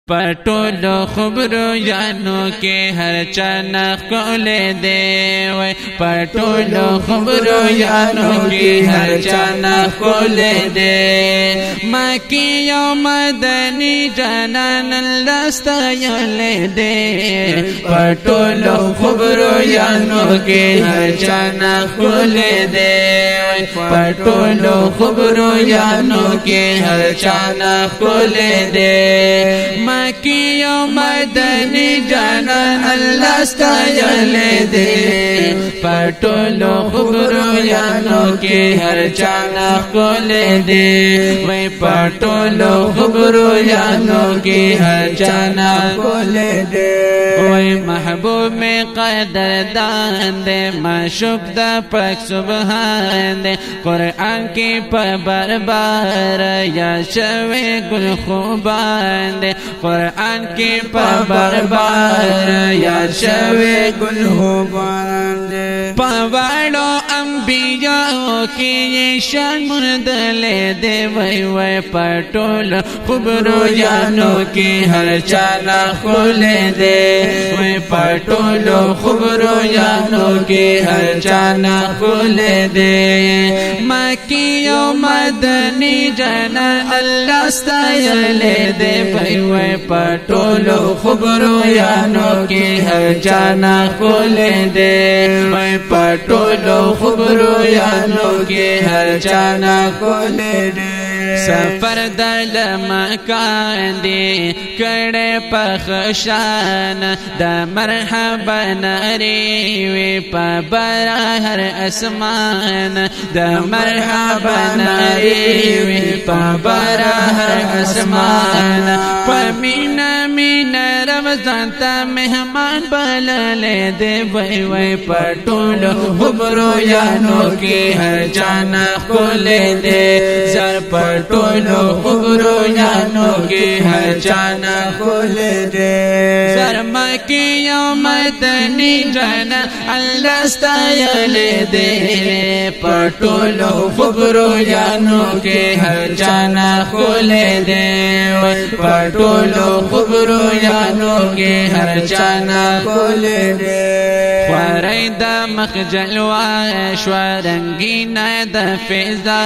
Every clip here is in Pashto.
پټولو خبرو یانو کې هر چا نخولې دی وای پټولو خبرو یانو کې هر چا نخولې دی مکی یو مدنی جانان لستایلې دی پټولو خبرو یانو کې هر چا نخولې دی پټولو خبرو یانو کې هر چا نخولې دی مکی یو مدنی جانان اللہ ستایلے دے پټولو خبرو یانو کے ہر چانا کھولے دے وی پټولو خبرو یانو کے ہر چانا کھولے دے وی محبوب میں قدردان دے معشوق دا پاک سبحان دے قرآن کی پبر بار یا شوے گل خوبان دے قرآن کی پبر بار یا شوے گل خوبان دے پواڑو انبیاء کی یہ شان مردلے دے وی وی پٹول خبرو یانو کی ہر چانا کھولے دے وی پٹول خبرو یانو کی ہر چانا کھولے دے مکی و مدنی جانا اللہ ستایلے دے وی وی پٹولو خبرو یانو کی ہر چانا کھولے دے وی پٹولو خبرو یانو کی ہر چانا کھولے دے سفر دل مکان دی کڑے پخشان دا مرحبا ناری وی پبرا ہر اسمان دا مرحبا ناری وی پبرا ہر اسمان پمینا مینا رمضان تا مہمان بللے دے وی وی پٹولو خبرو یانو کی ہر جانا کھولے دے زر پٹولو خبرو یانو کی ہر جانا کھولے دے زر مکی یو مدنی جانا اللہ ستایلے دے پٹولو خبرو یانو کی ہر جانا کھولے دے پٹولو خبرو یانو کی ہر جانا کھولے دے خوارائی دا مخجلوا شوا رنگینا دا فیضا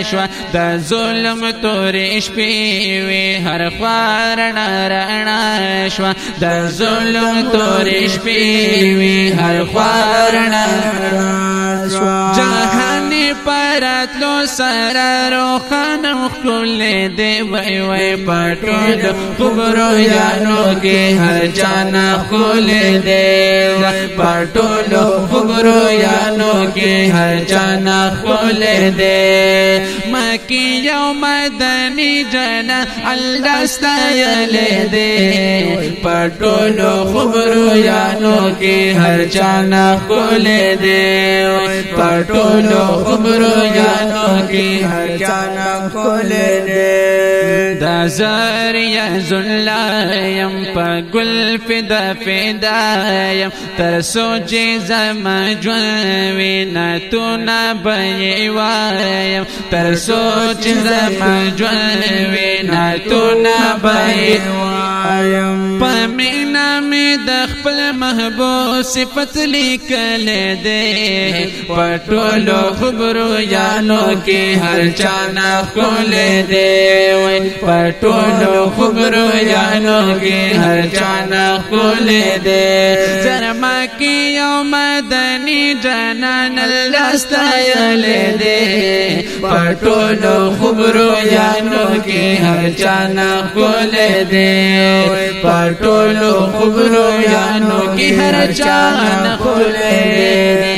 شوا دا ظلم توریش پیوی ہر خوارنا رنا شوا دا ظلم توریش پیوی ہر خوارنا رنا شوا جہانی پراتلو سرارو خانم کھولے دے وی وی پٹولو خبرو یانو کے ہر جانا کھولے دے پٹولو خبرو یانو کے ہر جانا کھولے دے مکی یو مدنی جانا اللہ ستایلے دے پٹولو خبرو یانو کے ہر جانا کھولے دے پٹولو خبرو یانو کے ہر جانا کھولے دے دا زاریا زلایم پا گل فدا فدایم تر سوچی زما جوانوی ناتونا بیوایم تر سوچی زما جوانوی ناتونا بیوایم پمینا می دخپل محبوب صفت لکل دے پٹولو خبرو یانو کی ہر چانا کھولے دے پٹولو خبرو یانو کی ہر چانا کھولے دے زرما کی یو مدنی جانان اللہ ستایلے دے پٹولو خبرو یانو کی ہر چانا کھولے دے پٹولو خبرو یانو کی ہر چانا کھولے دے